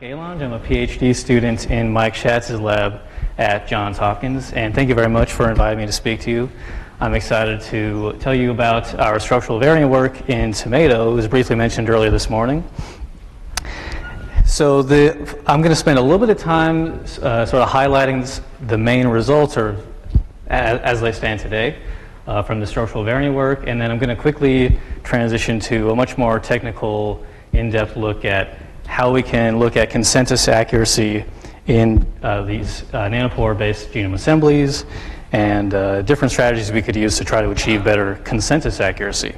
Alonge. I'm a PhD student in Mike Schatz's lab at Johns Hopkins, and thank you very much for inviting me to speak to you. I'm excited to tell you about our structural variant work in tomato. It was briefly mentioned earlier this morning. So I'm going to spend a little bit of time sort of highlighting the main results or as they stand today from the structural variant work, and then I'm going to quickly transition to a much more technical, in-depth look at how we can look at consensus accuracy in these nanopore-based genome assemblies and different strategies we could use to try to achieve better consensus accuracy.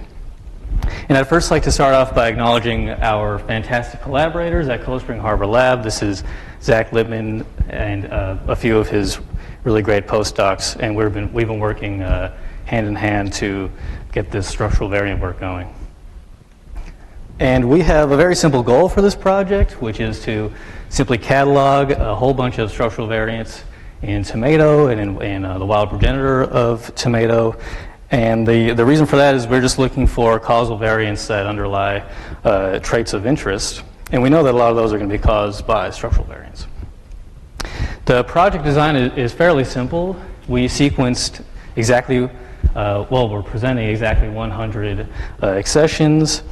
And I'd first like to start off by acknowledging our fantastic collaborators at Cold Spring Harbor Lab. This is Zach Lippman and a few of his really great postdocs, and we've been working hand in hand to get this structural variant work going. And we have a very simple goal for this project, which is to simply catalog a whole bunch of structural variants in tomato and in the wild progenitor of tomato. And the reason for that is we're just looking for causal variants that underlie traits of interest. And we know that a lot of those are going to be caused by structural variants. The project design is fairly simple. We sequenced exactly, we're presenting exactly 100 accessions.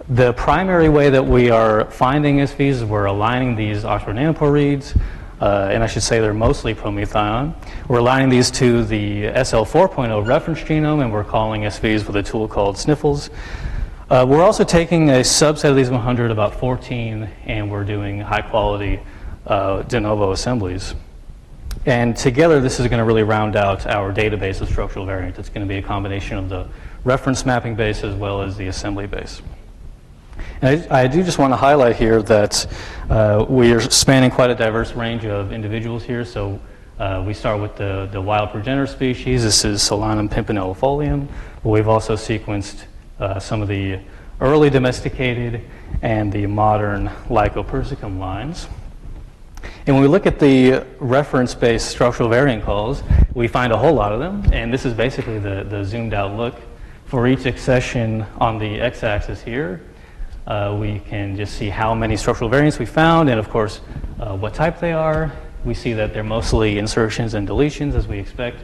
The primary way that we are finding SVs is we're aligning these Oxford Nanopore reads, and I should say they're mostly promethionin. We're aligning these to the SL 4.0 reference genome, and we're calling SVs with a tool called Sniffles. We're also taking a subset of these 100, about 14, and we're doing high-quality de novo assemblies. And together, this is going to really round out our database of structural variants. It's going to be a combination of the reference mapping base as well as the assembly base. And I do just want to highlight here that we are spanning quite a diverse range of individuals here. So we start with the wild progenitor species. This is Solanum pimpinellifolium. But we've also sequenced some of the early domesticated and the modern Lycopersicum lines. And when we look at the reference-based structural variant calls, we find a whole lot of them. And this is basically the zoomed out look. For each accession on the x-axis here, we can just see how many structural variants we found and, of course, what type they are. We see that they're mostly insertions and deletions, as we expect.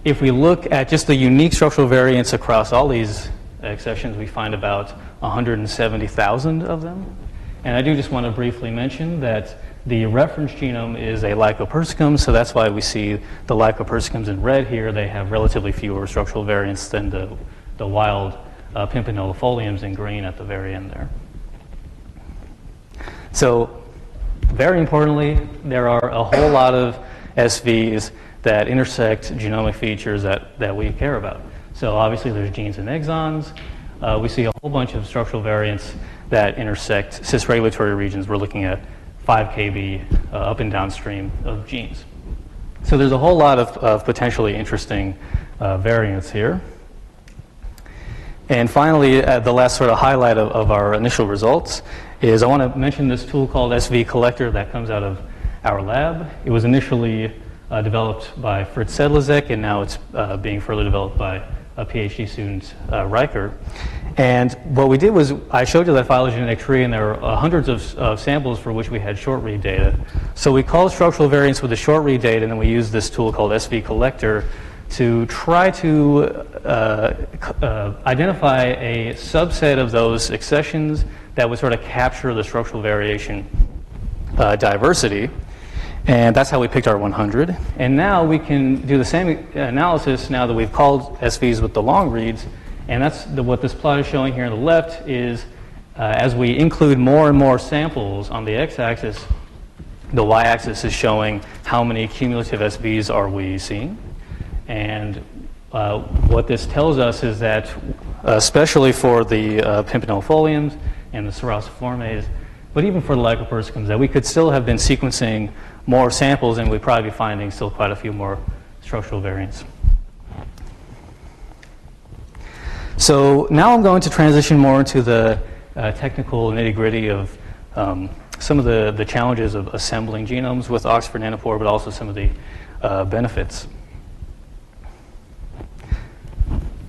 If we look at just the unique structural variants across all these accessions, we find about 170,000 of them. And I do just want to briefly mention that the reference genome is a Lycopersicum, so that's why we see the Lycopersicums in red here. They have relatively fewer structural variants than the wild pimpinellifoliums in green at the very end there. So, very importantly, there are a whole lot of SVs that intersect genomic features that we care about. So obviously there's genes and exons. We see a whole bunch of structural variants that intersect cis-regulatory regions. We're looking at 5 kb up and downstream of genes. So there's a whole lot of potentially interesting variants here. And finally, the last sort of highlight of our initial results is I want to mention this tool called SV Collector that comes out of our lab. It was initially developed by Fritz Sedlacek, and now it's being further developed by a PhD student, Riker. And what we did was I showed you that phylogenetic tree, and there are hundreds of samples for which we had short read data. So we called structural variants with the short read data, and then we used this tool called SV Collector to try to identify a subset of those accessions that would sort of capture the structural variation diversity. And that's how we picked our 100. And now we can do the same analysis now that we've called SVs with the long reads. And that's what this plot is showing here on the left is as we include more and more samples on the x-axis, the y-axis is showing how many cumulative SVs are we seeing. And what this tells us is that, especially for the pimpinellifoliums and the cerasiformes, but even for the Lycopersicums, that we could still have been sequencing more samples, and we'd probably be finding still quite a few more structural variants. So now I'm going to transition more into the technical nitty-gritty of some of the challenges of assembling genomes with Oxford Nanopore, but also some of the benefits.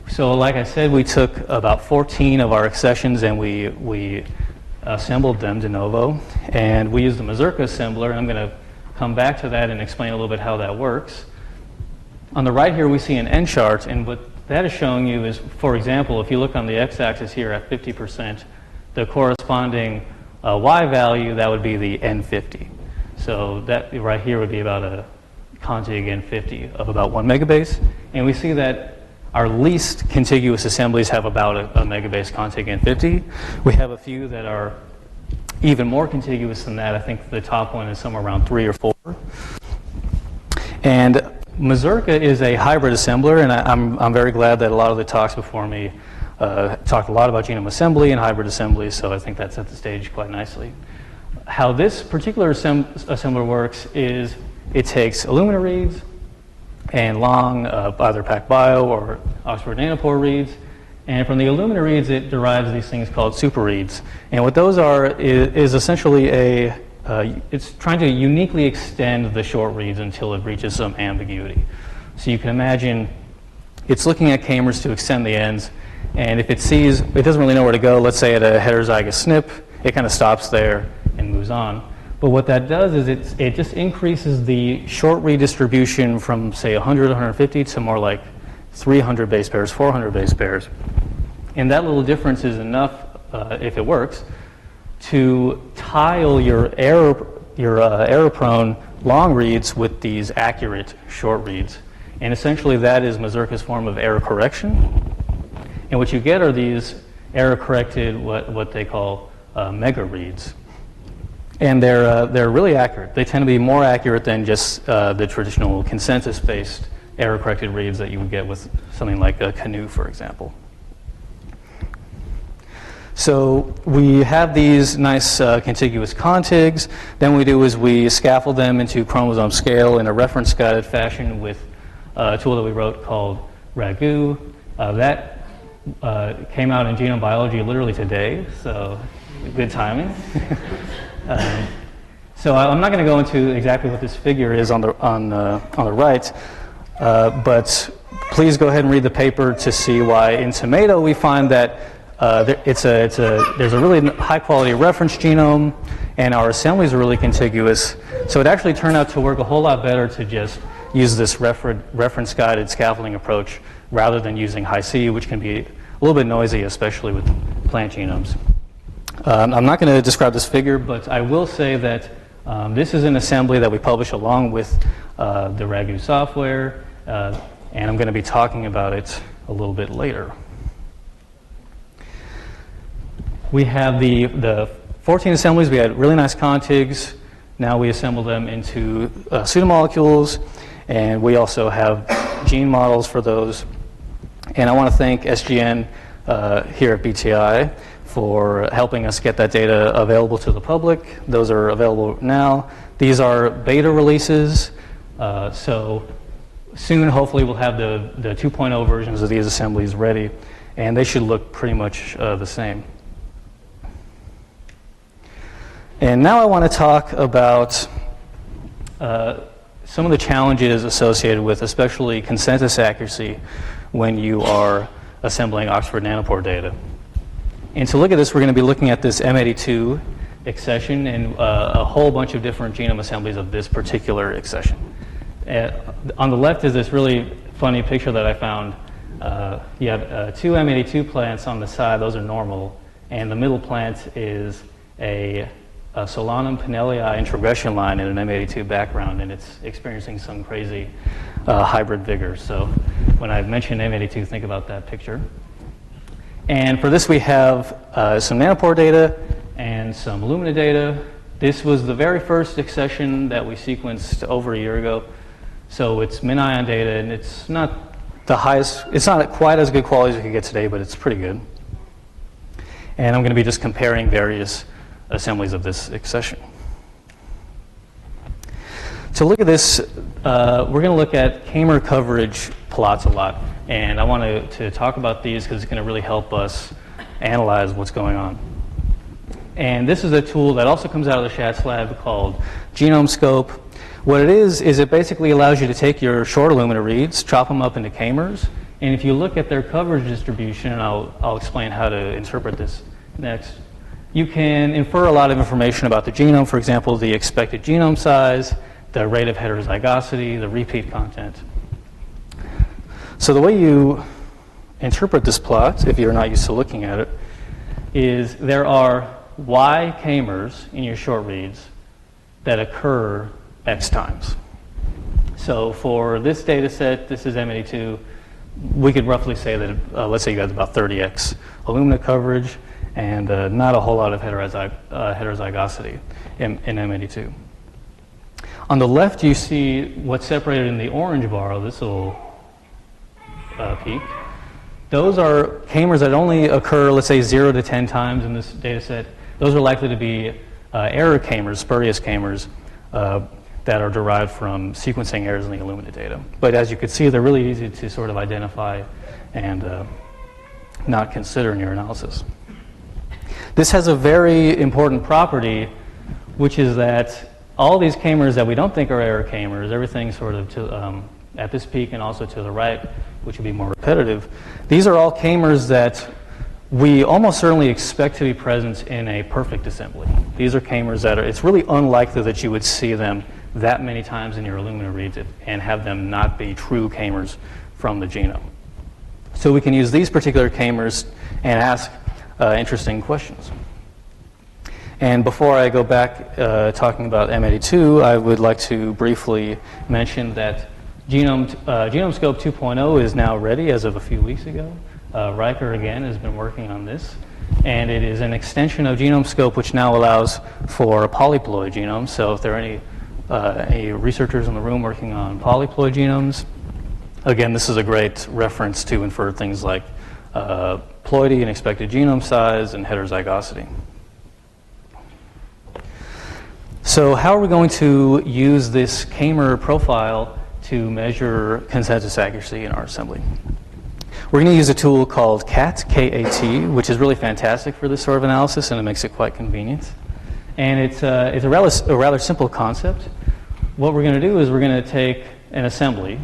So like I said, we took about 14 of our accessions and we assembled them de novo, and we used the Mazurka assembler, and I'm going to come back to that and explain a little bit how that works. On the right here, we see an N chart, and what that is showing you is, for example, if you look on the x-axis here at 50%, the corresponding y value, that would be the N50. So that right here would be about a contig N50 of about 1 megabase. And we see that our least contiguous assemblies have about a megabase contig N50. We have a few that are even more contiguous than that. I think the top one is somewhere around 3 or 4. And Mazurka is a hybrid assembler, and I'm very glad that a lot of the talks before me talked a lot about genome assembly and hybrid assembly, so I think that set the stage quite nicely. How this particular assembler works is it takes Illumina reads and long either PacBio or Oxford Nanopore reads, and from the Illumina reads it derives these things called super reads. And what those are is essentially it's trying to uniquely extend the short reads until it reaches some ambiguity. So you can imagine it's looking at k-mers to extend the ends, and if it sees, it doesn't really know where to go, let's say at a heterozygous SNP, it kind of stops there and moves on. But what that does is it just increases the short read distribution from, say, 100, 150 to more like 300 base pairs, 400 base pairs. And that little difference is enough, if it works, to tile your error-prone long reads with these accurate short reads. And essentially that is Mazurka's form of error correction. And what you get are these error-corrected, what they call mega reads. And they're really accurate. They tend to be more accurate than just the traditional consensus-based error-corrected reads that you would get with something like a Canoe, for example. So we have these nice contiguous contigs. Then what we do is we scaffold them into chromosome scale in a reference-guided fashion with a tool that we wrote called Ragu. That came out in Genome Biology literally today, so good timing. So I'm not going to go into exactly what this figure is on the right, but please go ahead and read the paper to see why in tomato we find that there's a really high quality reference genome, and our assemblies are really contiguous. So it actually turned out to work a whole lot better to just use this reference guided scaffolding approach rather than using Hi-C, which can be a little bit noisy, especially with plant genomes. I'm not going to describe this figure, but I will say that this is an assembly that we publish along with the Ragu software, and I'm going to be talking about it a little bit later. We have the 14 assemblies. We had really nice contigs. Now we assemble them into pseudomolecules, and we also have gene models for those. And I want to thank SGN here at BTI for helping us get that data available to the public. Those are available now. These are beta releases, so soon hopefully we'll have the 2.0 versions of these assemblies ready, and they should look pretty much the same. And now I want to talk about some of the challenges associated with especially consensus accuracy when you are assembling Oxford Nanopore data. And to look at this, we're going to be looking at this M82 accession and a whole bunch of different genome assemblies of this particular accession. On the left is this really funny picture that I found. You have two M82 plants on the side, those are normal, and the middle plant is a Solanum pinellii introgression line in an M82 background, and it's experiencing some crazy hybrid vigor. So when I mention M82, think about that picture. And for this we have some nanopore data and some Illumina data. This was the very first accession that we sequenced over a year ago. So it's min-ion data, and it's not the highest, it's not quite as good quality as we could get today, but it's pretty good. And I'm going to be just comparing various assemblies of this accession. To look at this, we're going to look at k-mer coverage plots a lot. And I want to talk about these because it's going to really help us analyze what's going on. And this is a tool that also comes out of the Schatz lab called Genome Scope. What it is it basically allows you to take your short Illumina reads, chop them up into k-mers, and if you look at their coverage distribution, and I'll explain how to interpret this next, you can infer a lot of information about the genome, for example, the expected genome size, the rate of heterozygosity, the repeat content. So the way you interpret this plot, if you're not used to looking at it, is there are Y k-mers in your short reads that occur X times. So for this data set, this is M82, we could roughly say that, let's say you have about 30X Illumina coverage and not a whole lot of heterozygosity in M82. On the left, you see what's separated in the orange bar, this little peak. Those are k-mers that only occur, let's say, 0 to 10 times in this data set. Those are likely to be error k-mers, spurious k-mers, that are derived from sequencing errors in the Illumina data. But as you can see, they're really easy to sort of identify and not consider in your analysis. This has a very important property, which is that all these k-mers that we don't think are error k-mers, everything sort of to, at this peak and also to the right, which would be more repetitive, these are all k-mers that we almost certainly expect to be present in a perfect assembly. These are k-mers that it's really unlikely that you would see them that many times in your Illumina reads and have them not be true k-mers from the genome. So we can use these particular k-mers and ask interesting questions. And before I go back talking about M82, I would like to briefly mention that GenomeScope 2.0 is now ready as of a few weeks ago. Riker, again, has been working on this. And it is an extension of GenomeScope which now allows for polyploid genomes. So if there are any researchers in the room working on polyploid genomes, again, this is a great reference to infer things like ploidy and expected genome size and heterozygosity. So how are we going to use this k-mer profile to measure consensus accuracy in our assembly? We're going to use a tool called CAT, K-A-T, which is really fantastic for this sort of analysis, and it makes it quite convenient. And it's a rather simple concept. What we're going to do is we're going to take an assembly,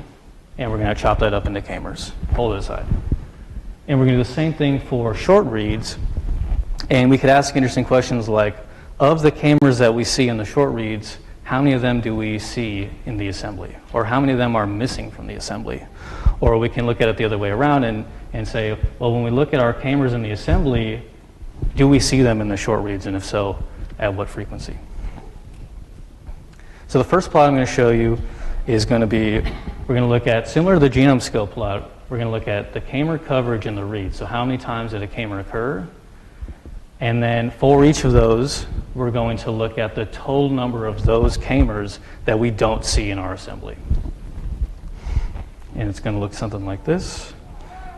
and we're going to chop that up into k-mers, hold it aside. And we're going to do the same thing for short reads, and we could ask interesting questions like, of the k-mers that we see in the short reads, how many of them do we see in the assembly? Or how many of them are missing from the assembly? Or we can look at it the other way around and say, well, when we look at our k-mers in the assembly, do we see them in the short reads? And if so, at what frequency? So the first plot I'm going to show you is going to be, we're going to look at, similar to the GenomeScope plot, we're going to look at the k-mer coverage in the read. So how many times did a k-mer occur? And then for each of those, we're going to look at the total number of those k-mers that we don't see in our assembly. And it's going to look something like this.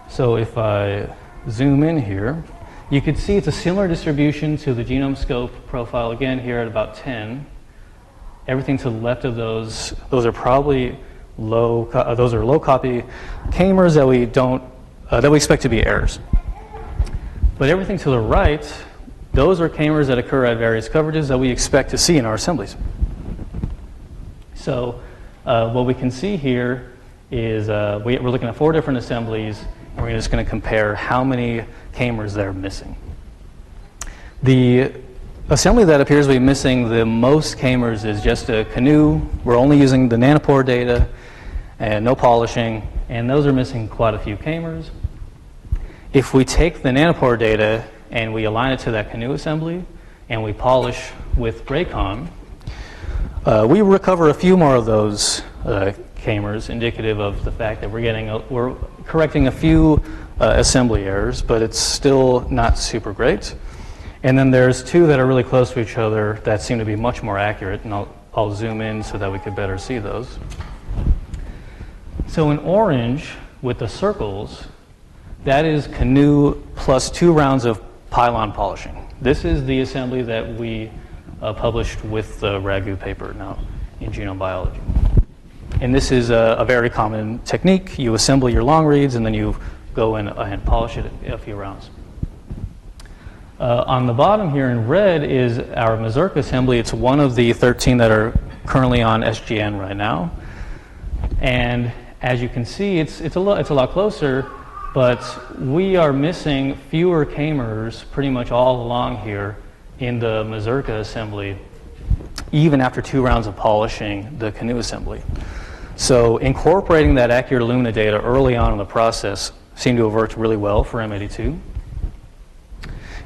So if I zoom in here, you can see it's a similar distribution to the GenomeScope profile, again here at about 10. Everything to the left of those are probably low copy k-mers that we expect to be errors. But everything to the right, those are k-mers that occur at various coverages that we expect to see in our assemblies. So what we can see here is we're looking at 4 different assemblies, and we're just going to compare how many k-mers they're missing. The assembly that appears to be missing the most k-mers is just a canoe. We're only using the nanopore data and no polishing, and those are missing quite a few k-mers. If we take the nanopore data and we align it to that canoe assembly and we polish with Raycon, we recover a few more of those k-mers, indicative of the fact that we're correcting a few assembly errors, but it's still not super great. And then there's 2 that are really close to each other that seem to be much more accurate, and I'll zoom in so that we could better see those. So in orange, with the circles, that is canoe plus 2 rounds of pylon polishing. This is the assembly that we published with the Ragu paper now in genome biology. And this is a very common technique. You assemble your long reads and then you go in and polish it a few rounds. On the bottom here in red is our Mazurka assembly. It's one of the 13 that are currently on SGN right now. And as you can see, it's a lot closer, but we are missing fewer k-mers pretty much all along here in the Mazurka assembly, even after 2 rounds of polishing the canoe assembly. So incorporating that accurate Illumina data early on in the process seemed to have worked really well for M82.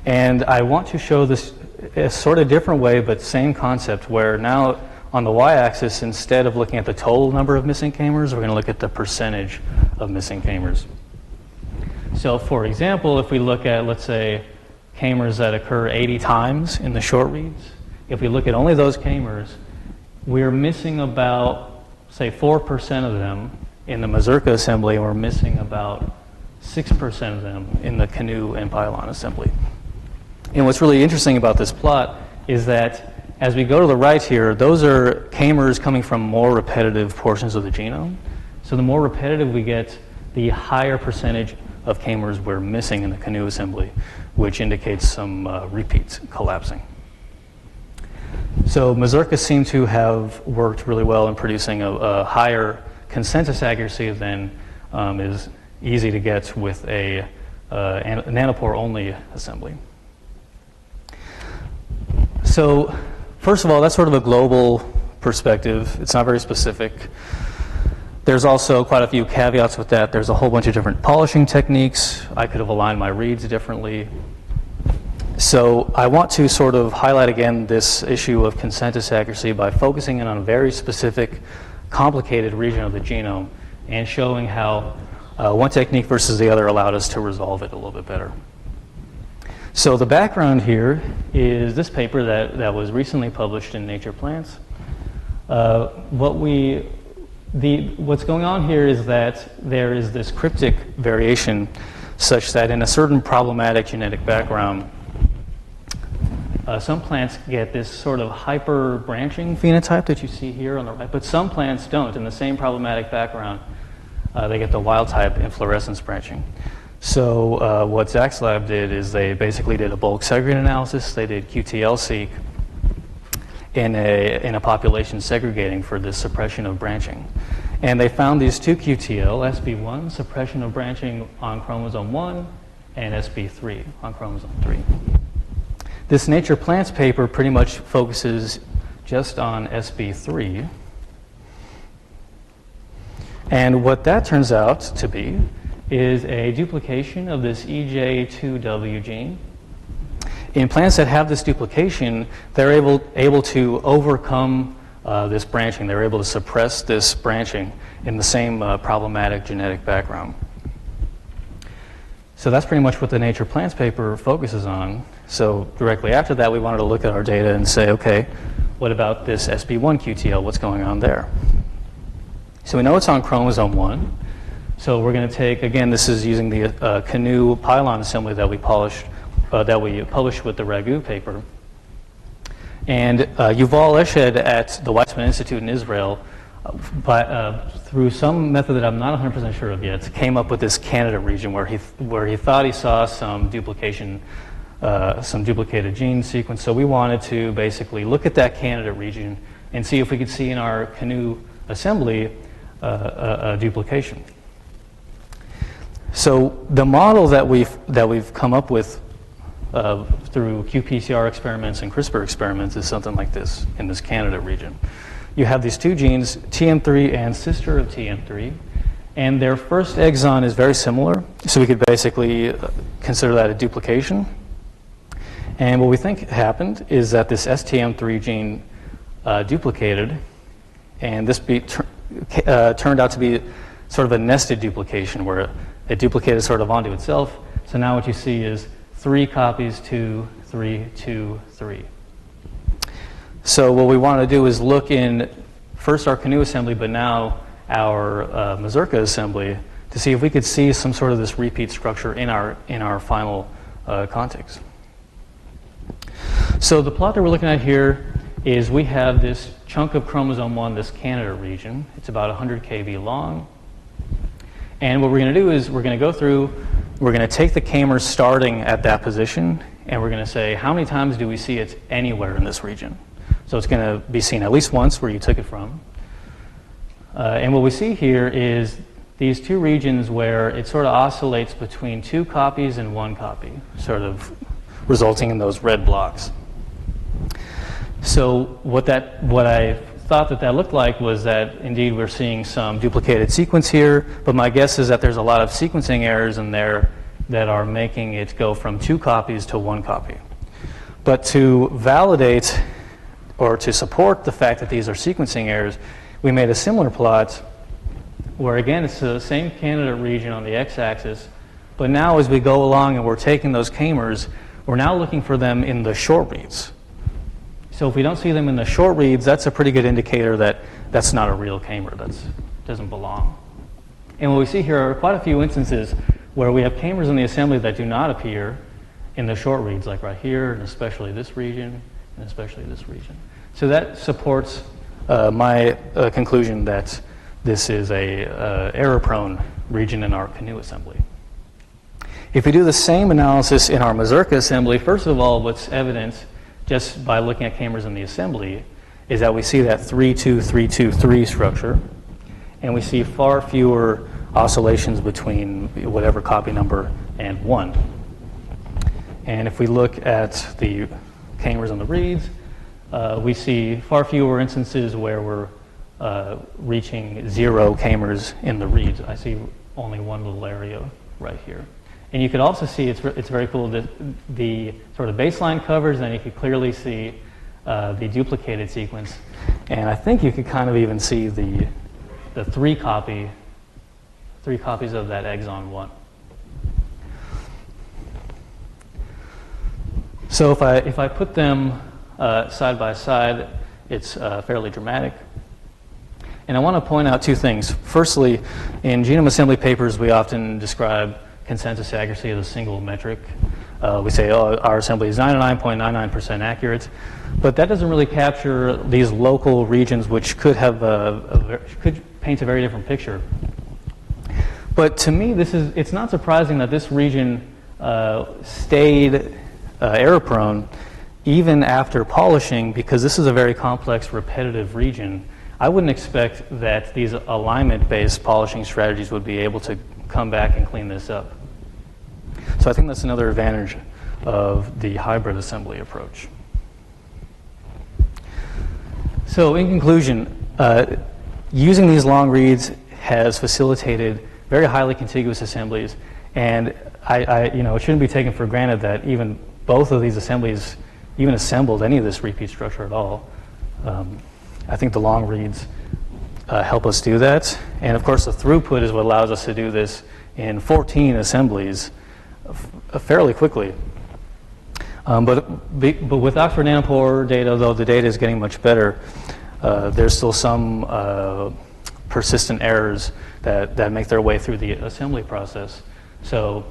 And I want to show this a sort of different way, but same concept, where now on the y-axis, instead of looking at the total number of missing k-mers, we're going to look at the percentage of missing k-mers. So for example, if we look at, let's say, k-mers that occur 80 times in the short reads, if we look at only those k-mers, we're missing about, say, 4% of them in the Mazurka assembly, and we're missing about 6% of them in the canoe and pylon assembly. And what's really interesting about this plot is that as we go to the right here, those are k-mers coming from more repetitive portions of the genome. So the more repetitive we get, the higher percentage of k-mers we're missing in the canoe assembly, which indicates some repeats collapsing. So Mazurka seem to have worked really well in producing a higher consensus accuracy than is easy to get with a nanopore-only assembly. So first of all, that's sort of a global perspective. It's not very specific. There's also quite a few caveats with that. There's a whole bunch of different polishing techniques. I could have aligned my reads differently. So I want to sort of highlight again this issue of consensus accuracy by focusing in on a very specific, complicated region of the genome and showing how one technique versus the other allowed us to resolve it a little bit better. So the background here is this paper that was recently published in Nature Plants. What's going on here is that there is this cryptic variation such that in a certain problematic genetic background, some plants get this sort of hyper branching phenotype that you see here on the right, but some plants don't. In the same problematic background, they get the wild type inflorescence branching. So what Zach's lab did is they basically did a bulk segregate analysis. They did QTL-seq in a population segregating for this suppression of branching. And they found these two QTL, SB1, suppression of branching on chromosome 1, and SB3 on chromosome 3. This Nature Plants paper pretty much focuses just on SB3. And what that turns out to be is a duplication of this EJ2W gene. In plants that have this duplication, they're able to overcome this branching. They're able to suppress this branching in the same problematic genetic background. So that's pretty much what the Nature Plants paper focuses on. So directly after that, we wanted to look at our data and say, okay, what about this SB1 QTL? What's going on there? So we know it's on chromosome 1. So we're going to take, again, this is using the canoe pylon assembly that we published with the Ragu paper. And Yuval Eshed at the Weizmann Institute in Israel, through some method that I'm not 100% sure of yet, came up with this candidate region where he thought he saw some duplication, some duplicated gene sequence. So we wanted to basically look at that candidate region and see if we could see in our canoe assembly a duplication. So the model that we've come up with through qPCR experiments and CRISPR experiments is something like this in this candidate region. You have these two genes, TM3 and sister of TM3, and their first exon is very similar, so we could basically consider that a duplication. And what we think happened is that this STM3 gene duplicated, and this turned out to be sort of a nested duplication where it duplicated sort of onto itself. So now what you see is 3 copies, 2, 3, 2, 3. So what we want to do is look in first our canoe assembly, but now our Mazurka assembly to see if we could see some sort of this repeat structure in our final context. So the plot that we're looking at here is we have this chunk of chromosome 1, this candidate region. It's about 100 kb long. And what we're going to do is we're going to go through, we're going to take the k-mers starting at that position, and we're going to say, how many times do we see it anywhere in this region? So it's going to be seen at least once where you took it from. And what we see here is these two regions where it sort of oscillates between 2 copies and 1 copy, sort of resulting in those red blocks. So what I thought that looked like was that indeed we're seeing some duplicated sequence here, but my guess is that there's a lot of sequencing errors in there that are making it go from 2 copies to 1 copy. But to validate or to support the fact that these are sequencing errors, we made a similar plot where, again, it's the same candidate region on the x-axis, but now as we go along and we're taking those k-mers, we're now looking for them in the short reads. So if we don't see them in the short reads, that's a pretty good indicator that that's not a real k-mer, that doesn't belong. And what we see here are quite a few instances where we have k-mers in the assembly that do not appear in the short reads, like right here, and especially this region, and especially this region. So that supports my conclusion that this is a error-prone region in our canoe assembly. If we do the same analysis in our Mazurka assembly, first of all, what's evident just by looking at k-mers in the assembly is that we see that 3-2-3-2-3 structure, and we see far fewer oscillations between whatever copy number and 1. And if we look at the k-mers on the reads, we see far fewer instances where we're reaching 0 k-mers in the reads. I see only one little area right here. And you could also see, it's very cool, that the sort of baseline covers, and you could clearly see the duplicated sequence. And I think you could kind of even see the 3 copies of that exon 1. So if I put them side by side, it's fairly dramatic. And I want to point out 2 things. Firstly, in genome assembly papers, we often describe consensus accuracy as a single metric. We say, oh, our assembly is 99.99% accurate, but that doesn't really capture these local regions, which could have could paint a very different picture. But to me, it's not surprising that this region stayed error-prone even after polishing, because this is a very complex, repetitive region. I wouldn't expect that these alignment-based polishing strategies would be able to come back and clean this up. So I think that's another advantage of the hybrid assembly approach. So in conclusion, using these long reads has facilitated very highly contiguous assemblies, and it shouldn't be taken for granted that even both of these assemblies even assembled any of this repeat structure at all. I think the long reads help us do that. And of course, the throughput is what allows us to do this in 14 assemblies fairly quickly. But with Oxford Nanopore data, though the data is getting much better, there's still some persistent errors that make their way through the assembly process. So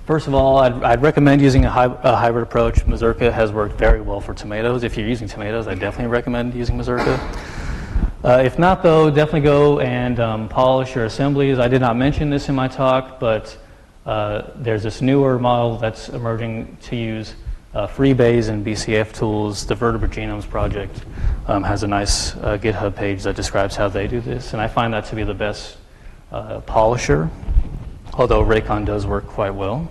first of all, I'd recommend using a hybrid approach. Mazurka has worked very well for tomatoes. If you're using tomatoes, I definitely recommend using Mazurka. If not, though, definitely go and polish your assemblies. I did not mention this in my talk, but there's this newer model that's emerging to use FreeBayes and BCF tools. The Vertebrate Genomes Project has a nice GitHub page that describes how they do this, and I find that to be the best polisher, although Raycon does work quite well.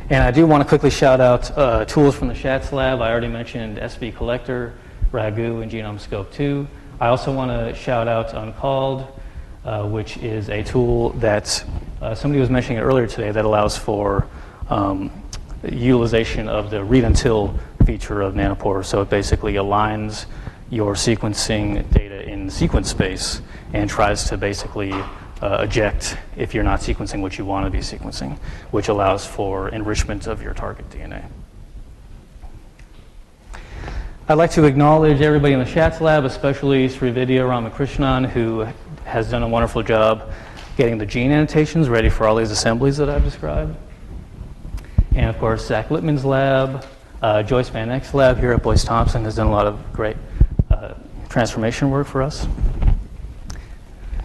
And I do want to quickly shout out tools from the Schatz lab. I already mentioned SV Collector, Ragu, and Genome Scope 2. I also want to shout out Uncalled, which is a tool that somebody was mentioning earlier today that allows for utilization of the read until feature of Nanopore. So it basically aligns your sequencing data in sequence space and tries to basically eject if you're not sequencing what you want to be sequencing, which allows for enrichment of your target DNA. I'd like to acknowledge everybody in the Schatz lab, especially Srividya Ramakrishnan, who has done a wonderful job getting the gene annotations ready for all these assemblies that I've described. And of course, Zach Littman's lab, Joyce Van Eck's lab here at Boyce Thompson has done a lot of great transformation work for us.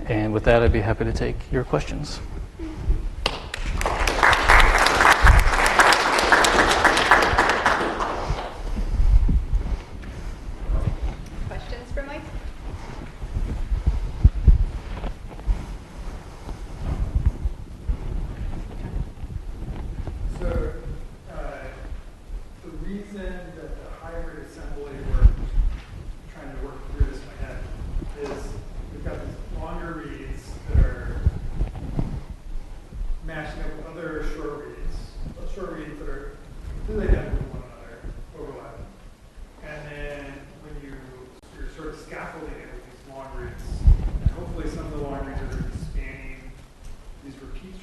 And with that, I'd be happy to take your questions. Questions for Mike? So the reason that the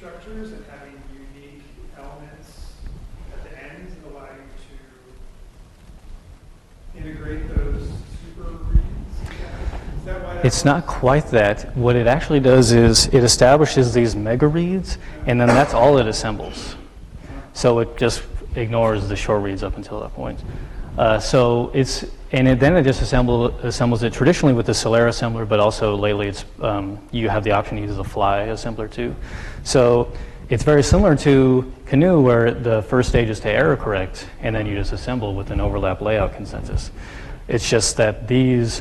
structures and having unique elements at the ends allow you to integrate those super reads? Is that why that It's not quite that. What it actually does is it establishes these mega reads, and then that's all it assembles. So it just ignores the short reads up until that point. Then it just assembles it traditionally with the Celera assembler, but also lately you have the option to use the Fly assembler too. So it's very similar to Canoe, where the first stage is to error correct, and then you just assemble with an overlap layout consensus. It's just that these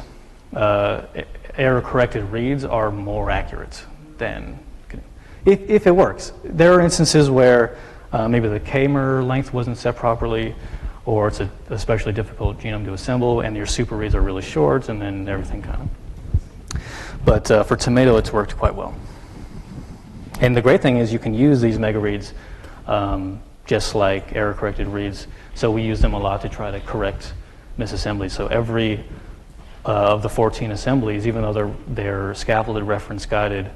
error corrected reads are more accurate than Canoe, if it works. There are instances where maybe the k-mer length wasn't set properly, or it's an especially difficult genome to assemble, and your super reads are really short, and then everything kind of. But for Tomato, it's worked quite well. And the great thing is you can use these mega reads just like error-corrected reads. So we use them a lot to try to correct misassemblies. So every of the 14 assemblies, even though they're scaffolded, reference guided,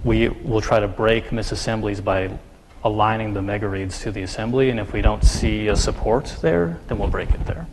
we will try to break misassemblies by aligning the mega reads to the assembly, and if we don't see a support there, then we'll break it there.